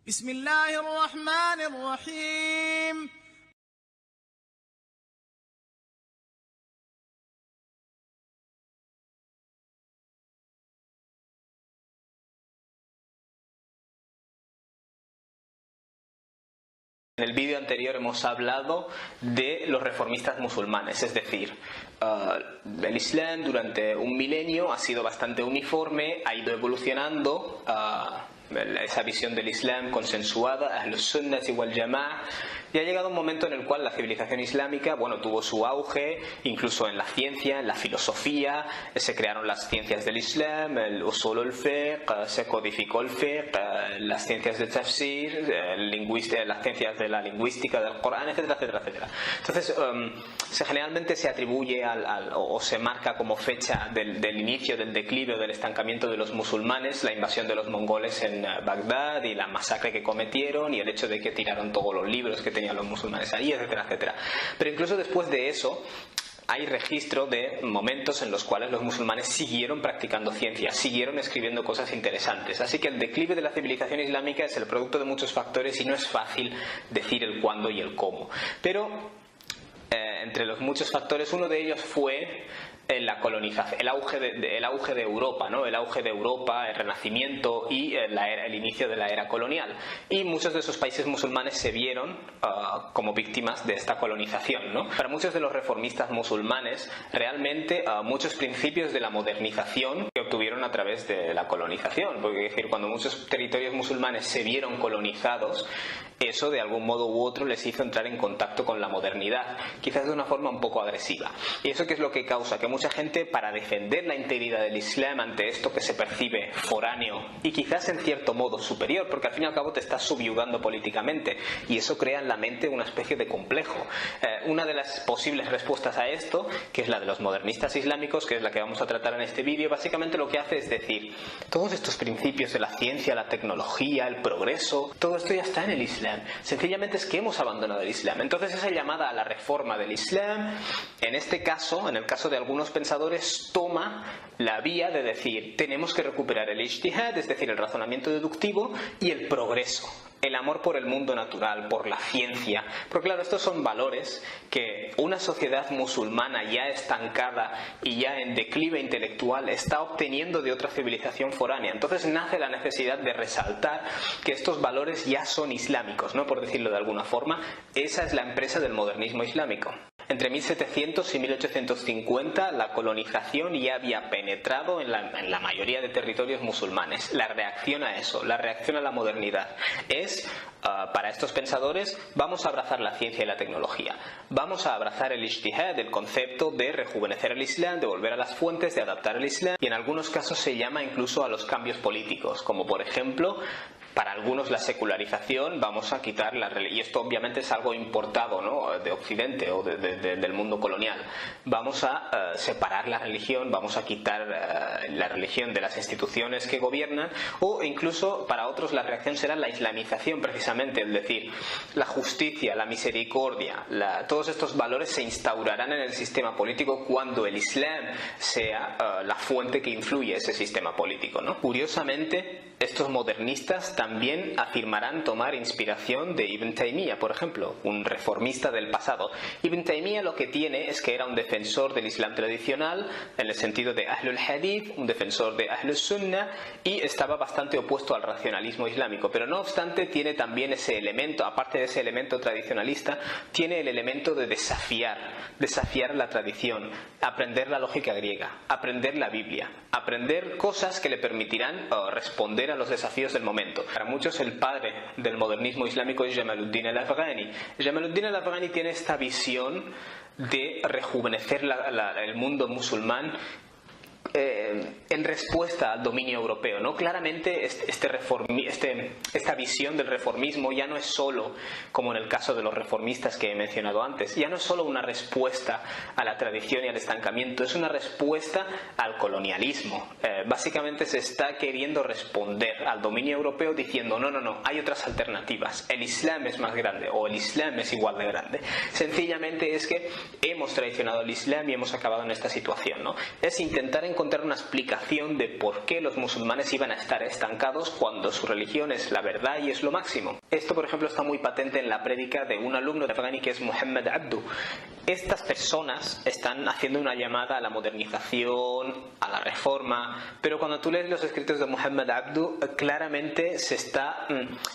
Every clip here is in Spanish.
بسم الله الرحمن الرحيم. En el vídeo anterior hemos hablado de los reformistas musulmanes, es decir, el Islam durante un milenio ha sido bastante uniforme, ha ido evolucionando, esa visión del Islam consensuada, Ahlus Sunnah wal Jama'ah, y ha llegado un momento en el cual la civilización islámica, tuvo su auge, incluso en la ciencia, en la filosofía, se crearon las ciencias del Islam, el usul al-fiqh, se codificó el fiqh, las ciencias del tafsir, las ciencias de la lingüística del Corán, etcétera, etcétera, etcétera. Entonces, generalmente se atribuye o se marca como fecha del inicio del declive o del estancamiento de los musulmanes la invasión de los mongoles en Bagdad y la masacre que cometieron y el hecho de que tiraron todos los libros que tenían los musulmanes ahí, etcétera, etcétera. Pero incluso después de eso hay registro de momentos en los cuales los musulmanes siguieron practicando ciencia, siguieron escribiendo cosas interesantes. Así que el declive de la civilización islámica es el producto de muchos factores y no es fácil decir el cuándo y el cómo. Pero entre los muchos factores, uno de ellos fue la colonización, el auge de Europa, ¿no? El auge de Europa, el Renacimiento y el inicio de la era colonial. Y muchos de esos países musulmanes se vieron como víctimas de esta colonización, ¿no? Para muchos de los reformistas musulmanes, realmente muchos principios de la modernización que obtuvieron a través de la colonización, porque es decir, cuando muchos territorios musulmanes se vieron colonizados, eso de algún modo u otro les hizo entrar en contacto con la modernidad, quizás de una forma un poco agresiva. ¿Y eso qué es lo que causa? Que mucha gente, para defender la integridad del Islam ante esto que se percibe foráneo y quizás en cierto modo superior, porque al fin y al cabo te estás subyugando políticamente y eso crea en la mente una especie de complejo. Una de las posibles respuestas a esto, que es la de los modernistas islámicos, que es la que vamos a tratar en este vídeo, básicamente lo que hace es decir, todos estos principios de la ciencia, la tecnología, el progreso, todo esto ya está en el Islam. Sencillamente es que hemos abandonado el Islam. Entonces esa llamada a la reforma del Islam, en este caso, en el caso de algunos pensadores, toma la vía de decir, tenemos que recuperar el ijtihad, es decir, el razonamiento deductivo y el progreso, el amor por el mundo natural, por la ciencia. Porque claro, estos son valores que una sociedad musulmana ya estancada y ya en declive intelectual está obteniendo de otra civilización foránea. Entonces nace la necesidad de resaltar que estos valores ya son islámicos, ¿no? Por decirlo de alguna forma, esa es la empresa del modernismo islámico. Entre 1700 y 1850 la colonización ya había penetrado en la mayoría de territorios musulmanes. La reacción a eso, la reacción a la modernidad es, para estos pensadores, vamos a abrazar la ciencia y la tecnología. Vamos a abrazar el ijtihad, el concepto de rejuvenecer el Islam, de volver a las fuentes, de adaptar el Islam, y en algunos casos se llama incluso a los cambios políticos, como por ejemplo, para algunos la secularización, vamos a quitar la religión, y esto obviamente es algo importado, ¿no?, de Occidente o del mundo colonial. Vamos a separar la religión, vamos a quitar la religión de las instituciones que gobiernan, o incluso para otros la reacción será la islamización precisamente, es decir, la justicia, la misericordia, todos estos valores se instaurarán en el sistema político cuando el Islam sea la fuente que influye ese sistema político, ¿no? Curiosamente, estos modernistas también afirmarán tomar inspiración de Ibn Taymiyyah, por ejemplo, un reformista del pasado. Ibn Taymiyyah lo que tiene es que era un defensor del Islam tradicional, en el sentido de Ahlul Hadith, un defensor de Ahlus Sunnah, y estaba bastante opuesto al racionalismo islámico. Pero no obstante, tiene también ese elemento, aparte de ese elemento tradicionalista, tiene el elemento de desafiar la tradición, aprender la lógica griega, aprender la Biblia, aprender cosas que le permitirán responder a los desafíos del momento. Para muchos el padre del modernismo islámico es Jamaluddin al-Afghani. Jamaluddin al-Afghani tiene esta visión de rejuvenecer el mundo musulmán en respuesta al dominio europeo, ¿no? Claramente esta visión del reformismo ya no es solo, como en el caso de los reformistas que he mencionado antes, ya no es solo una respuesta a la tradición y al estancamiento, es una respuesta al colonialismo. Básicamente se está queriendo responder al dominio europeo diciendo no, hay otras alternativas, el Islam es más grande o el Islam es igual de grande. Sencillamente es que hemos traicionado el Islam y hemos acabado en esta situación, ¿no? Es intentar encontrar una explicación de por qué los musulmanes iban a estar estancados cuando su religión es la verdad y es lo máximo. Esto, por ejemplo, está muy patente en la prédica de un alumno de Afghani que es Muhammad Abdu. Estas personas están haciendo una llamada a la modernización, a la reforma, pero cuando tú lees los escritos de Muhammad Abdu, claramente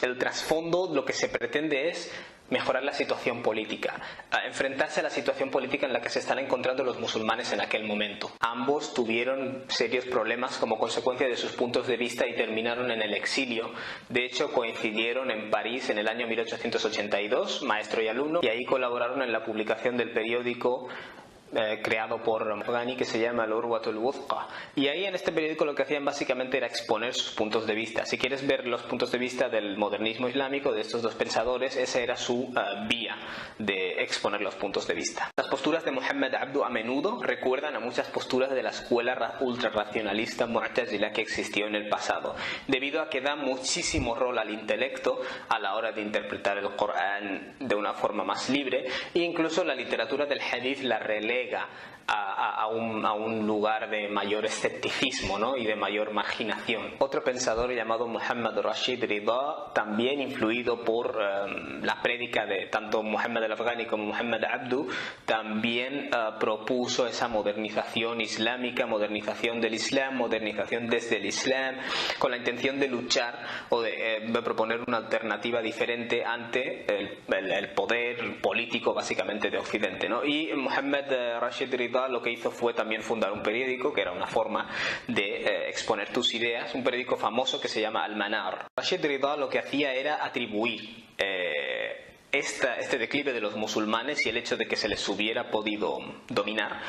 el trasfondo, lo que se pretende es mejorar la situación política, enfrentarse a la situación política en la que se están encontrando los musulmanes en aquel momento. Ambos tuvieron serios problemas como consecuencia de sus puntos de vista y terminaron en el exilio. De hecho, coincidieron en París en el año 1882, maestro y alumno, y ahí colaboraron en la publicación del periódico creado por Afghani que se llama Al-Urwatul Wuthqa, y ahí en este periódico lo que hacían básicamente era exponer sus puntos de vista. Si quieres ver los puntos de vista del modernismo islámico de estos dos pensadores, esa era su vía de exponer los puntos de vista. Las posturas de Muhammad Abdu a menudo recuerdan a muchas posturas de la escuela ultrarracionalista Mu'tazila que existió en el pasado, debido a que da muchísimo rol al intelecto a la hora de interpretar el Corán de una forma más libre, e incluso la literatura del hadith la relega a un lugar de mayor escepticismo, ¿no? Y de mayor marginación. Otro pensador llamado Muhammad Rashid Ridha, también influido por la prédica de tanto Muhammad al-Afghani como Muhammad Abdu, también propuso esa modernización islámica, modernización del Islam, modernización desde el Islam, con la intención de luchar o de proponer una alternativa diferente ante el poder político básicamente de Occidente, ¿no? Y Muhammad Rashid Ridha lo que hizo fue también fundar un periódico que era una forma de exponer tus ideas, un periódico famoso que se llama Al-Manar. Rashid Ridha lo que hacía era atribuir este declive de los musulmanes y el hecho de que se les hubiera podido dominar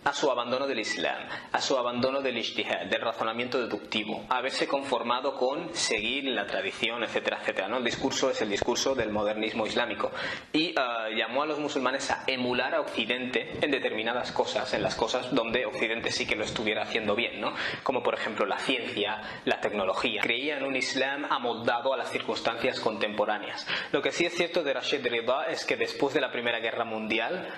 a su abandono del Islam, a su abandono del ijtihad, del razonamiento deductivo, a haberse conformado con seguir la tradición, etcétera, etcétera, ¿no? El discurso es el discurso del modernismo islámico, y llamó a los musulmanes a emular a Occidente en determinadas cosas, en las cosas donde Occidente sí que lo estuviera haciendo bien, ¿no? Como por ejemplo la ciencia, la tecnología. Creía en un Islam amoldado a las circunstancias contemporáneas. Lo que sí es cierto de Rashid Ridha es que después de la Primera Guerra Mundial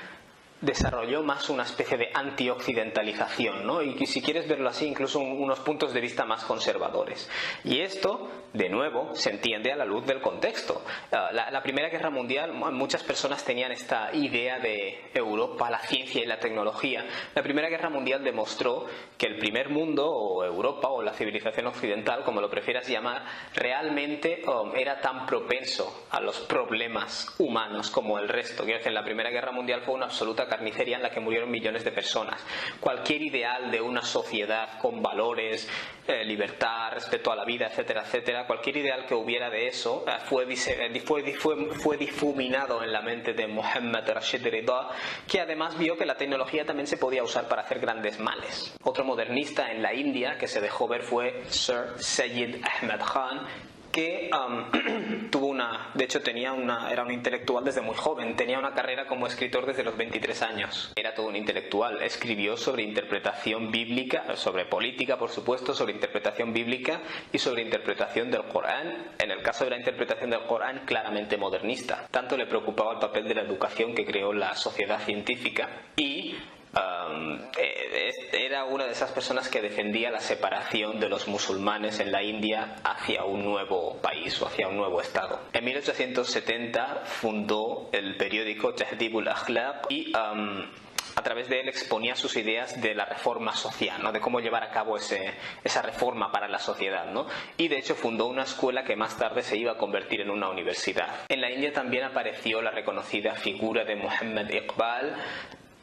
desarrolló más una especie de antioccidentalización, ¿no? Y si quieres verlo así, incluso unos puntos de vista más conservadores. Y esto, de nuevo, se entiende a la luz del contexto. La Primera Guerra Mundial, muchas personas tenían esta idea de Europa, la ciencia y la tecnología. La Primera Guerra Mundial demostró que el primer mundo, o Europa, o la civilización occidental, como lo prefieras llamar, realmente era tan propenso a los problemas humanos como el resto. Quiero decir, la Primera Guerra Mundial fue una absoluta carnicería en la que murieron millones de personas. Cualquier ideal de una sociedad con valores, libertad, respeto a la vida, etcétera, etcétera, cualquier ideal que hubiera de eso fue difuminado en la mente de Muhammad Rashid Ridha, que además vio que la tecnología también se podía usar para hacer grandes males. Otro modernista en la India que se dejó ver fue Sir Sayyid Ahmad Khan, que de hecho era un intelectual desde muy joven, tenía una carrera como escritor desde los 23 años, era todo un intelectual, escribió sobre interpretación bíblica, sobre política por supuesto, sobre interpretación bíblica y sobre interpretación del Corán. En el caso de la interpretación del Corán, claramente modernista, tanto le preocupaba el papel de la educación que creó la sociedad científica, y era una de esas personas que defendía la separación de los musulmanes en la India hacia un nuevo país o hacia un nuevo estado. En 1870 fundó el periódico Tahdhib al-Akhlaq y a través de él exponía sus ideas de la reforma social, ¿no? De cómo llevar a cabo esa reforma para la sociedad, ¿no? Y de hecho fundó una escuela que más tarde se iba a convertir en una universidad. En la India también apareció la reconocida figura de Muhammad Iqbal,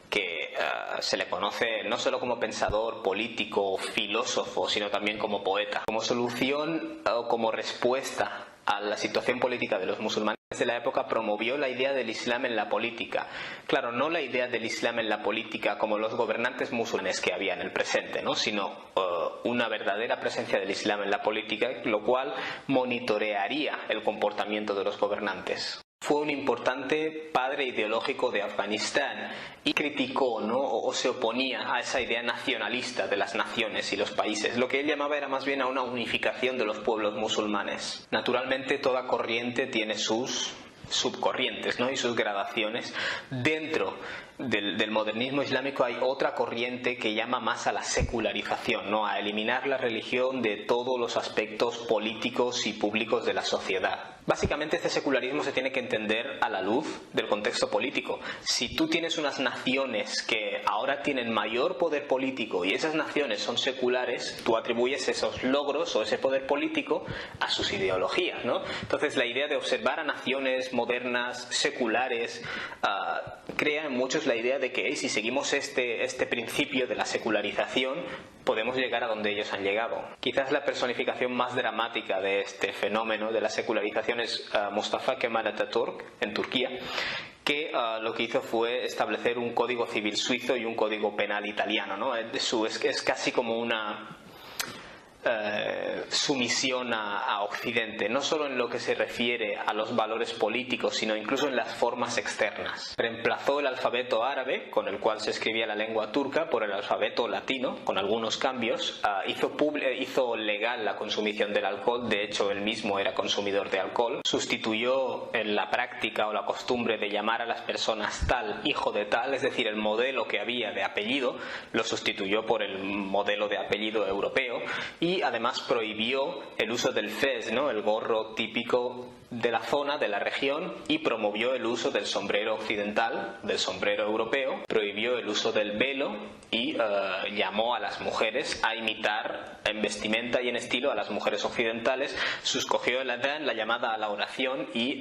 que se le conoce no solo como pensador, político, filósofo, sino también como poeta. Como solución o como respuesta a la situación política de los musulmanes de la época, promovió la idea del Islam en la política. Claro, no la idea del Islam en la política como los gobernantes musulmanes que había en el presente, ¿no? Sino una verdadera presencia del Islam en la política, lo cual monitorearía el comportamiento de los gobernantes. Fue un importante padre ideológico de Afganistán y criticó, ¿no? o se oponía a esa idea nacionalista de las naciones y los países. Lo que él llamaba era más bien a una unificación de los pueblos musulmanes. Naturalmente, toda corriente tiene sus subcorrientes, ¿no? Y sus gradaciones. Dentro del modernismo islámico hay otra corriente que llama más a la secularización, ¿no? A eliminar la religión de todos los aspectos políticos y públicos de la sociedad. Básicamente este secularismo se tiene que entender a la luz del contexto político. Si tú tienes unas naciones que ahora tienen mayor poder político y esas naciones son seculares, tú atribuyes esos logros o ese poder político a sus ideologías, ¿no? Entonces la idea de observar a naciones modernas, seculares, crea en muchos la idea de que si seguimos este principio de la secularización, podemos llegar a donde ellos han llegado. Quizás la personificación más dramática de este fenómeno de la secularización es Mustafa Kemal Atatürk en Turquía, que lo que hizo fue establecer un código civil suizo y un código penal italiano, ¿no? Es casi como una sumisión a Occidente, no solo en lo que se refiere a los valores políticos, sino incluso en las formas externas. Reemplazó el alfabeto árabe, con el cual se escribía la lengua turca, por el alfabeto latino, con algunos cambios. Hizo legal la consumición del alcohol, de hecho él mismo era consumidor de alcohol. Sustituyó en la práctica o la costumbre de llamar a las personas tal, hijo de tal, es decir, el modelo que había de apellido, lo sustituyó por el modelo de apellido europeo. Y además prohibió el uso del fez, ¿no? El gorro típico de la zona, de la región, y promovió el uso del sombrero occidental, del sombrero europeo, prohibió el uso del velo y llamó a las mujeres a imitar en vestimenta y en estilo a las mujeres occidentales. Suscogió el adán, la llamada a la oración, y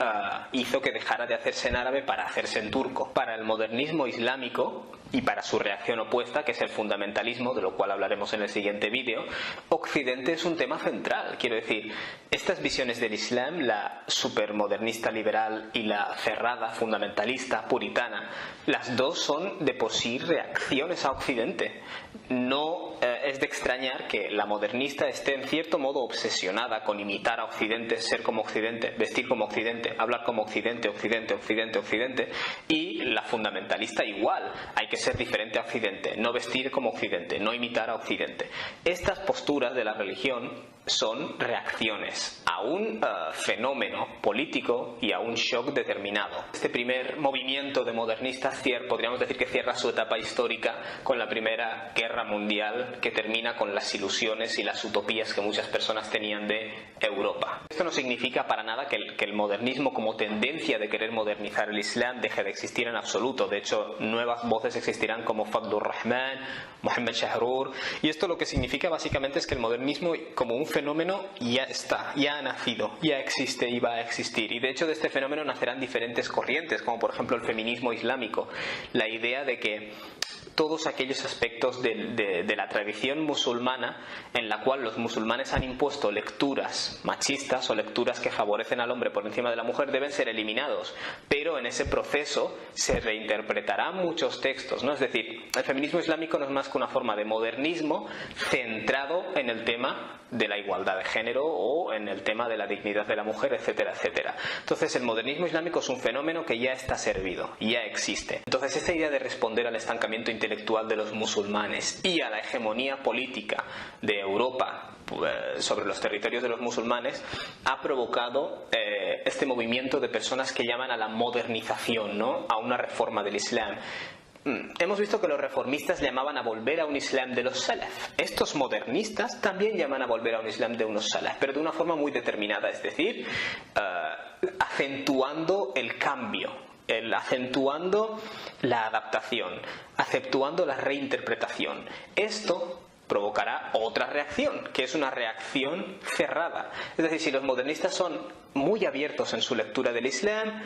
hizo que dejara de hacerse en árabe para hacerse en turco. Para el modernismo islámico y para su reacción opuesta, que es el fundamentalismo, de lo cual hablaremos en el siguiente vídeo, Occidente es un tema central. Quiero decir, estas visiones del Islam, la supermodernista liberal y la cerrada fundamentalista puritana, las dos son de por sí reacciones a Occidente. No es de extrañar que la modernista esté en cierto modo obsesionada con imitar a Occidente, ser como Occidente, vestir como Occidente, hablar como Occidente, Occidente, Occidente, Occidente, y la fundamentalista igual. Hay que ser diferente a Occidente, no vestir como Occidente, no imitar a Occidente. Estas posturas de la religión son reacciones a un fenómeno político y a un shock determinado. Este primer movimiento de modernistas podríamos decir que cierra su etapa histórica con la Primera Guerra Mundial, que termina con las ilusiones y las utopías que muchas personas tenían de Europa. Esto no significa para nada que el modernismo como tendencia de querer modernizar el Islam deje de existir en absoluto. De hecho, nuevas voces existirán como Fadlur Rahman, Mohammed Shahrur, y esto lo que significa básicamente es que el modernismo como un fenómeno ya está, ya ha nacido, ya existe y va a existir. Y de hecho de este fenómeno nacerán diferentes corrientes, como por ejemplo el feminismo islámico, la idea de que todos aquellos aspectos de la tradición musulmana en la cual los musulmanes han impuesto lecturas machistas o lecturas que favorecen al hombre por encima de la mujer deben ser eliminados, pero en ese proceso se reinterpretarán muchos textos, ¿no? Es decir, el feminismo islámico no es más que una forma de modernismo centrado en el tema de la igualdad de género o en el tema de la dignidad de la mujer, etcétera, etcétera. Entonces el modernismo islámico es un fenómeno que ya está servido, ya existe. Entonces esta idea de responder al estancamiento intelectual de los musulmanes y a la hegemonía política de Europa sobre los territorios de los musulmanes ha provocado este movimiento de personas que llaman a la modernización, ¿no? A una reforma del Islam. Hemos visto que los reformistas llamaban a volver a un Islam de los Salaf. Estos modernistas también llaman a volver a un Islam de unos Salaf, pero de una forma muy determinada, es decir, acentuando el cambio, acentuando la adaptación, acentuando la reinterpretación. Esto provocará otra reacción, que es una reacción cerrada. Es decir, si los modernistas son muy abiertos en su lectura del Islam,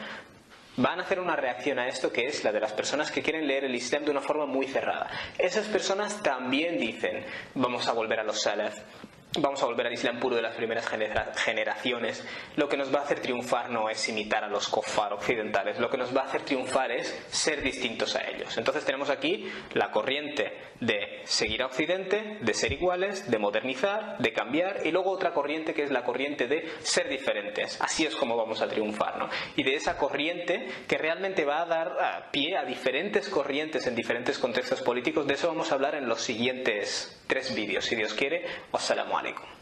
van a hacer una reacción a esto, que es la de las personas que quieren leer el Islam de una forma muy cerrada. Esas personas también dicen, vamos a volver a los Salaf, vamos a volver al Islam puro de las primeras generaciones. Lo que nos va a hacer triunfar no es imitar a los kofar occidentales, lo que nos va a hacer triunfar es ser distintos a ellos. Entonces tenemos aquí la corriente de seguir a Occidente, de ser iguales, de modernizar, de cambiar, y luego otra corriente que es la corriente de ser diferentes. Así es como vamos a triunfar, ¿no? Y de esa corriente que realmente va a dar pie a diferentes corrientes en diferentes contextos políticos, de eso vamos a hablar en los siguientes 3 vídeos, si Dios quiere. Wassalamu alaikum.